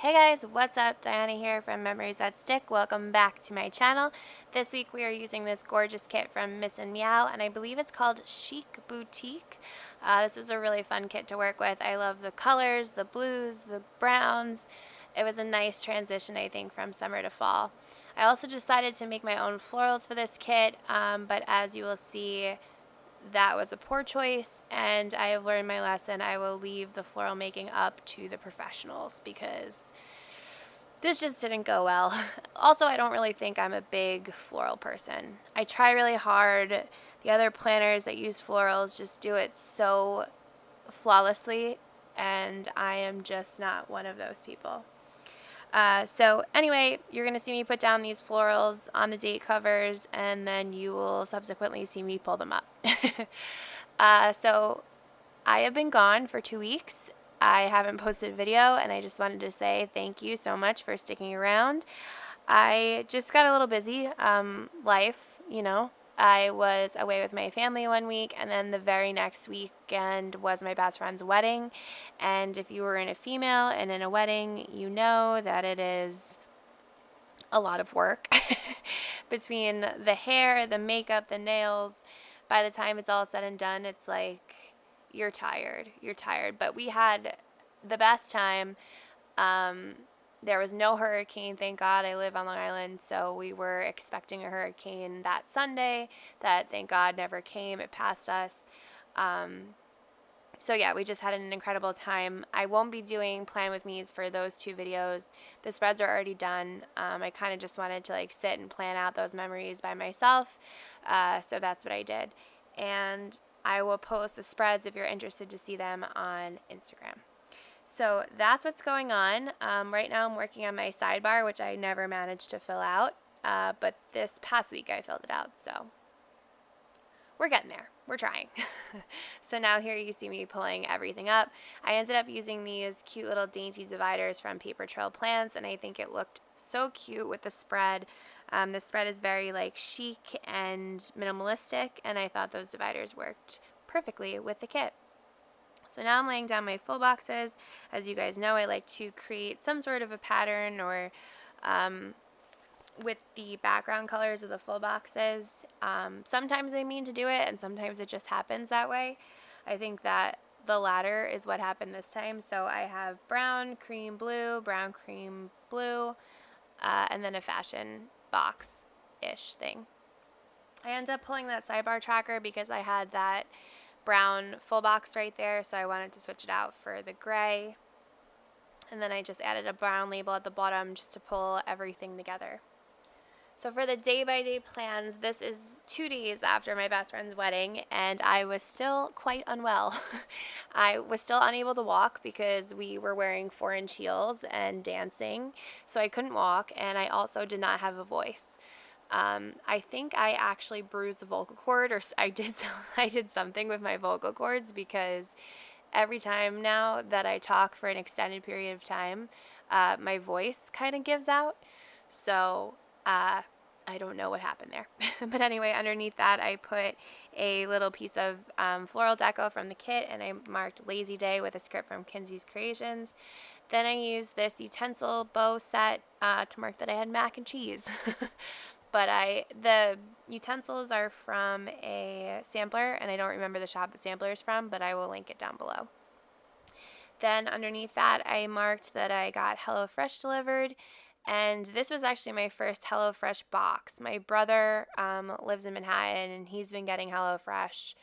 Hey guys, what's up? Diana here from Memories That Stick. Welcome back to my channel. This week we are using this gorgeous kit from Miss and Meow, and I believe it's called Chic Boutique. This was a really fun kit to work with. I love the colors, the blues, the browns. It was a nice transition, I think, from summer to fall. I also decided to make my own florals for this kit, but as you will see, that was a poor choice, and I have learned my lesson. I will leave the floral making up to the professionals because this just didn't go well. Also, I don't really think I'm a big floral person. I try really hard. The other planners that use florals just do it so flawlessly, and I am just not one of those people. So anyway, you're going to see me put down these florals on the date covers, and then you will subsequently see me pull them up. So I have been gone for 2 weeks. I haven't posted a video, and I just wanted to say thank you so much for sticking around. I just got a little busy, life. I was away with my family 1 week, and then the very next weekend was my best friend's wedding. And if you were in a female and in a wedding, you know that it is a lot of work between the hair, the makeup, the nails. By the time it's all said and done, it's like you're tired. But we had the best time. There was no hurricane, thank God. I live on Long Island, so we were expecting a hurricane that Sunday that, thank God, never came. It passed us. So yeah, we just had an incredible time. I won't be doing plan with me's for those 2 videos. The spreads are already done. I kind of just wanted to sit and plan out those memories by myself. So that's what I did. And I will post the spreads if you're interested to see them on Instagram. So that's what's going on. Right now I'm working on my sidebar, which I never managed to fill out. But this past week I filled it out, so we're getting there. We're trying. So now here you see me pulling everything up. I ended up using these cute little dainty dividers from Paper Trail Plants, and I think it looked so cute with the spread. The spread is very chic and minimalistic, and I thought those dividers worked perfectly with the kit. So now I'm laying down my full boxes. As you guys know, I like to create some sort of a pattern or with the background colors of the full boxes. Sometimes I mean to do it, and sometimes it just happens that way. I think that the latter is what happened this time. So I have brown, cream, blue, brown, cream, blue, and then a fashion box-ish thing. I ended up pulling that sidebar tracker because I had that brown full box right there, so I wanted to switch it out for the gray. And then I just added a brown label at the bottom just to pull everything together. So for the day-by-day plans, this is 2 days after my best friend's wedding, and I was still quite unwell. I was still unable to walk because we were wearing 4-inch heels and dancing, so I couldn't walk, and I also did not have a voice. I think I actually bruised the vocal cord, or I did something with my vocal cords, because every time now that I talk for an extended period of time, my voice kind of gives out. So I don't know what happened there. But anyway, underneath that I put a little piece of floral deco from the kit, and I marked Lazy Day with a script from Kinsey's Creations. Then I used this utensil bow set to mark that I had mac and cheese. But the utensils are from a sampler, and I don't remember the shop the sampler is from, but I will link it down below. Then underneath that, I marked that I got HelloFresh delivered, and this was actually my first HelloFresh box. My brother lives in Manhattan, and he's been getting HelloFresh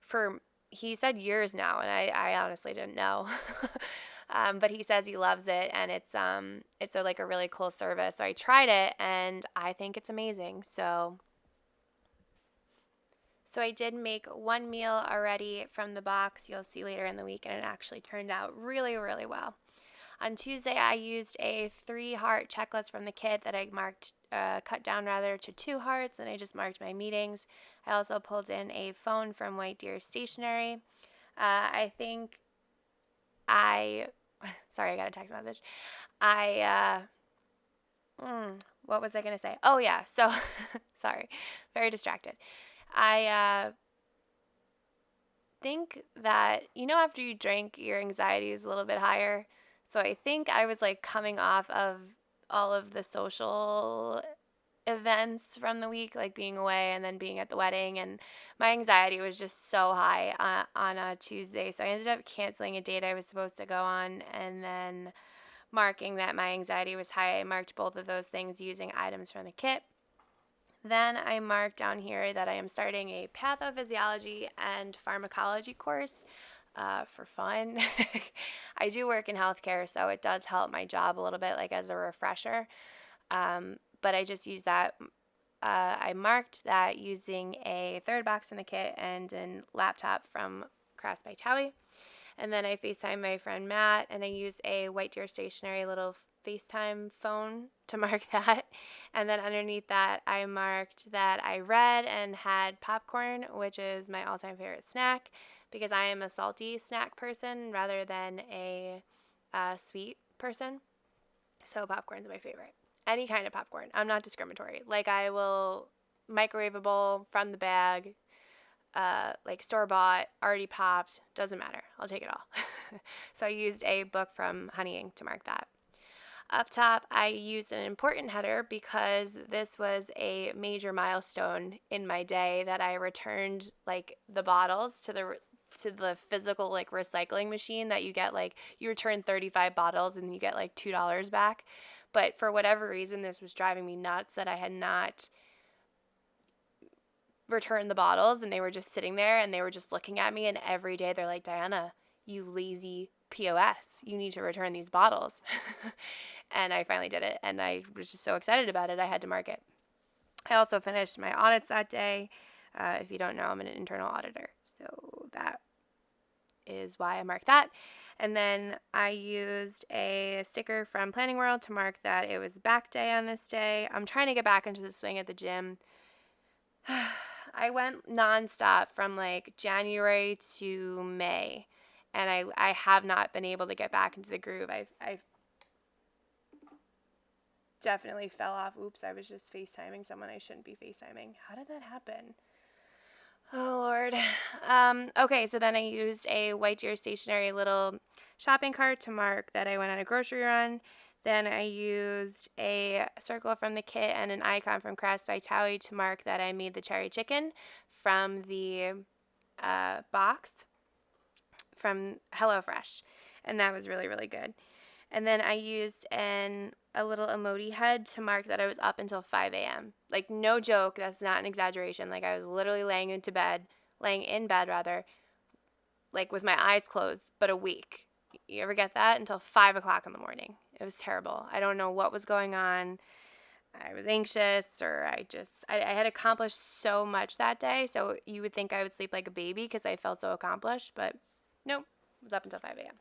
for, he said, years now, and I honestly didn't know. But he says he loves it, and it's a really cool service. So I tried it, and I think it's amazing. So I did make 1 meal already from the box. You'll see later in the week, and it actually turned out really, really well. On Tuesday, I used a 3-heart checklist from the kit that I cut down to 2 hearts, and I just marked my meetings. I also pulled in a phone from White Deer Stationery. Sorry, I got a text message. What was I going to say? Oh, yeah. So, sorry. Very distracted. I think that, after you drink, your anxiety is a little bit higher. So I think I was like coming off of all of the social events from the week, like being away and then being at the wedding, and my anxiety was just so high on a Tuesday. So I ended up canceling a date I was supposed to go on, and then marking that my anxiety was high. I marked both of those things using items from the kit. Then I marked down here that I am starting a pathophysiology and pharmacology course for fun. I do work in healthcare, so it does help my job a little bit, like as a refresher. But I just use that. I marked that using a third box from the kit and a laptop from By Thaowie. And then I FaceTime my friend Matt, and I used a White Deer stationary little FaceTime phone to mark that. And then underneath that, I marked that I read and had popcorn, which is my all-time favorite snack, because I am a salty snack person rather than a sweet person. So popcorn's my favorite. Any kind of popcorn. I'm not discriminatory. Like, I will microwavable from the bag, like store-bought, already popped, doesn't matter. I'll take it all. So I used a book from Honey Inc. to mark that. Up top, I used an important header because this was a major milestone in my day that I returned like the bottles to the physical like recycling machine that you get, like you return 35 bottles and you get like $2 back. But for whatever reason, this was driving me nuts that I had not returned the bottles, and they were just sitting there and they were just looking at me, and every day they're like, Diana, you lazy POS, you need to return these bottles. And I finally did it, and I was just so excited about it, I had to mark it. I also finished my audits that day. If you don't know, I'm an internal auditor, so that is why I marked that. And then I used a sticker from Planning World to mark that it was back day on this day. I'm trying to get back into the swing at the gym. I went nonstop from like January to May, and I have not been able to get back into the groove. I've definitely fell off. Oops, I was just FaceTiming someone I shouldn't be FaceTiming. How did that happen? Oh, Lord. Okay, so then I used a White Deer stationary little shopping cart to mark that I went on a grocery run. Then I used a circle from the kit and an icon from By Thaowie to mark that I made the cherry chicken from the box from HelloFresh. And that was really, really good. And then I used a little emoji head to mark that I was up until 5 a.m. Like, no joke, that's not an exaggeration. Like, I was literally laying in bed, like with my eyes closed, but awake. You ever get that? Until 5 o'clock in the morning. It was terrible. I don't know what was going on. I was anxious, or I had accomplished so much that day. So you would think I would sleep like a baby because I felt so accomplished, but nope, I was up until 5 a.m.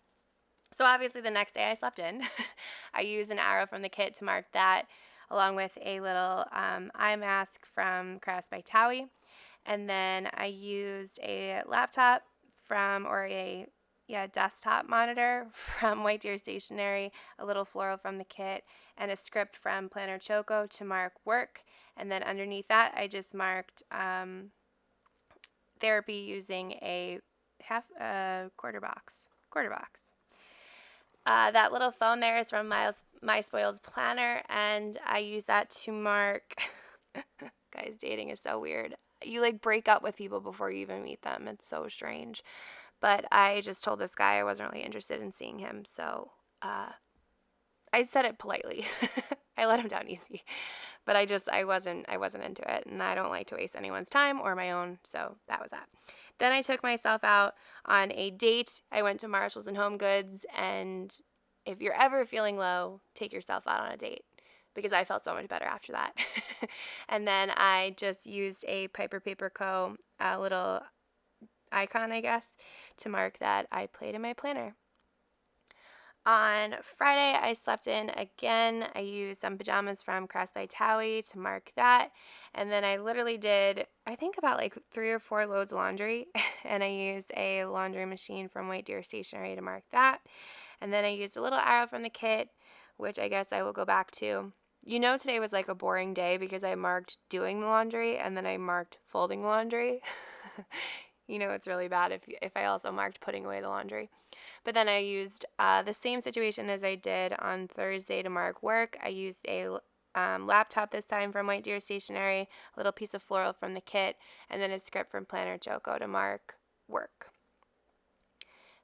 So obviously the next day I slept in. I used an arrow from the kit to mark that, along with a little eye mask from By Thaowie. And then I used a laptop desktop monitor from White Deer Stationery, a little floral from the kit, and a script from Planner Choco to mark work. And then underneath that, I just marked therapy using a quarter box. That little phone there is from My Spoiled Planner, and I use that to mark. Guys, dating is so weird. You like break up with people before you even meet them. It's so strange. But I just told this guy I wasn't really interested in seeing him, so I said it politely. I let him down easy. But I wasn't into it, and I don't like to waste anyone's time or my own, so that was that. Then I took myself out on a date. I went to Marshalls and Home Goods, and if you're ever feeling low, take yourself out on a date, because I felt so much better after that. And then I just used a Piper Paper Co. Little icon, I guess, to mark that I played in my planner. On Friday, I slept in again. I used some pajamas from By Thaowie to mark that. And then I literally did, I think, about like 3 or 4 loads of laundry. And I used a laundry machine from White Deer Stationery to mark that. And then I used a little arrow from the kit, which I guess I will go back to. You know, today was like a boring day because I marked doing the laundry and then I marked folding the laundry. You know, it's really bad if I also marked putting away the laundry. But then I used the same situation as I did on Thursday to mark work. I used a laptop this time from White Deer Stationery, a little piece of floral from the kit, and then a script from Planner Choco to mark work.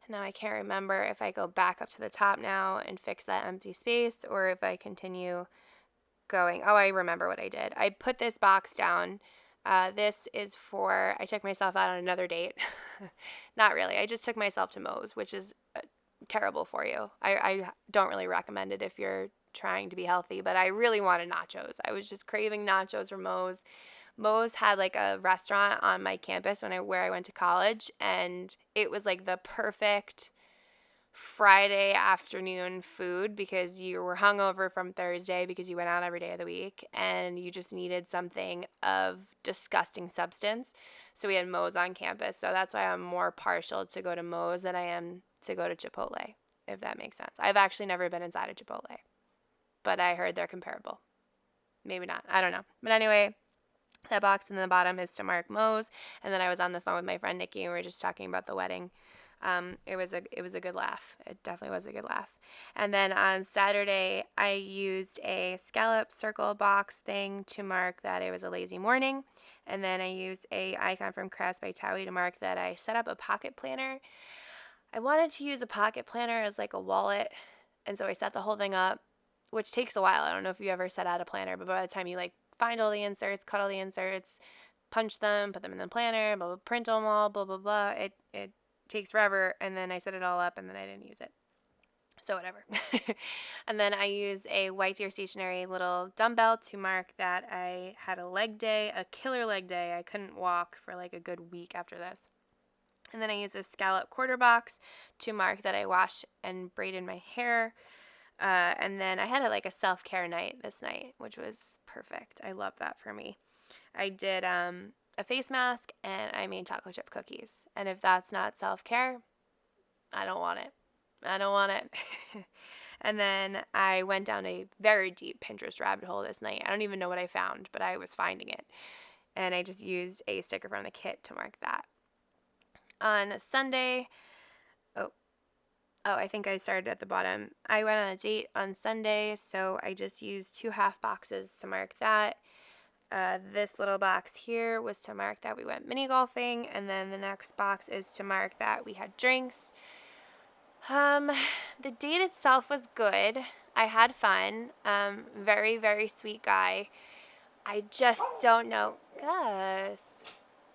Now I can't remember if I go back up to the top now and fix that empty space or if I continue going. Oh, I remember what I did. I put this box down. This is for, I took myself out on another date. Not really. I just took myself to Moe's, which is terrible for you. I don't really recommend it if you're trying to be healthy, but I really wanted nachos. I was just craving nachos from Moe's. Moe's had like a restaurant on my campus where I went to college, and it was like the perfect Friday afternoon food because you were hungover from Thursday because you went out every day of the week and you just needed something of disgusting substance. So we had Moe's on campus. So that's why I'm more partial to go to Moe's than I am to go to Chipotle, if that makes sense. I've actually never been inside of Chipotle, but I heard they're comparable. Maybe not. I don't know. But anyway, that box in the bottom is to mark Moe's. And then I was on the phone with my friend Nikki and we were just talking about the wedding. It was a good laugh. It definitely was a good laugh. And then on Saturday, I used a scallop circle box thing to mark that it was a lazy morning. And then I used a icon from Crafts by Thaowie to mark that I set up a pocket planner. I wanted to use a pocket planner as like a wallet. And so I set the whole thing up, which takes a while. I don't know if you ever set out a planner, but by the time you like find all the inserts, cut all the inserts, punch them, put them in the planner, blah, blah, print them all, blah, blah, blah, it takes forever. And then I set it all up and then I didn't use it. So whatever. And then I used a White Deer Stationery little dumbbell to mark that I had a leg day, a killer leg day. I couldn't walk for like a good week after this. And then I used a scallop quarter box to mark that I washed and braided my hair. And then I had like a self-care night this night, which was perfect. I love that for me. I did a face mask and I made chocolate chip cookies. And if that's not self-care, I don't want it. I don't want it. And then I went down a very deep Pinterest rabbit hole this night. I don't even know what I found, but I was finding it. And I just used a sticker from the kit to mark that. On Sunday, I think I started at the bottom. I went on a date on Sunday, so I just used 2 half boxes to mark that. This little box here was to mark that we went mini golfing, and then the next box is to mark that we had drinks. The date itself was good. I had fun. Very, very sweet guy. I just don't know.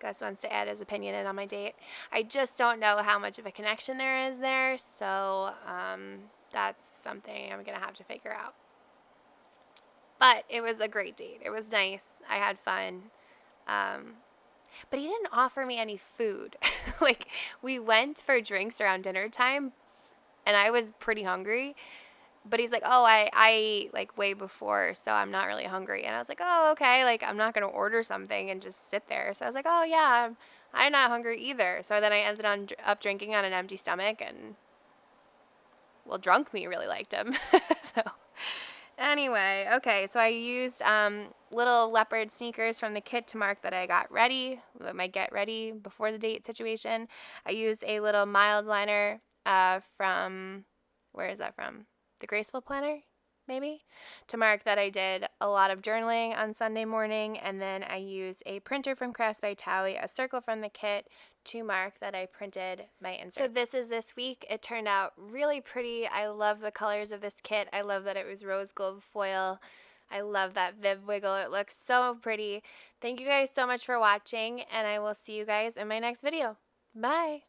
Gus wants to add his opinion in on my date. I just don't know how much of a connection there is there, so that's something I'm going to have to figure out. But it was a great date. It was nice. I had fun. But he didn't offer me any food. Like, we went for drinks around dinner time, and I was pretty hungry. But he's like, oh, I ate like way before, so I'm not really hungry. And I was like, oh, okay. Like, I'm not going to order something and just sit there. So I was like, oh, yeah, I'm not hungry either. So then I ended up drinking on an empty stomach, and, well, drunk me really liked him. So anyway, okay. So I used little leopard sneakers from the kit to mark that I got ready, my get ready before the date situation. I used a little mild liner from, where is that from? The Graceful Planner, maybe, to mark that I did a lot of journaling on Sunday morning. And then I used a printer from Crafts by Thaowie, a circle from the kit, to mark that I printed my inserts. So this is this week. It turned out really pretty. I love the colors of this kit. I love that it was rose gold foil. I love that Viv wiggle. It looks so pretty. Thank you guys so much for watching, and I will see you guys in my next video. Bye.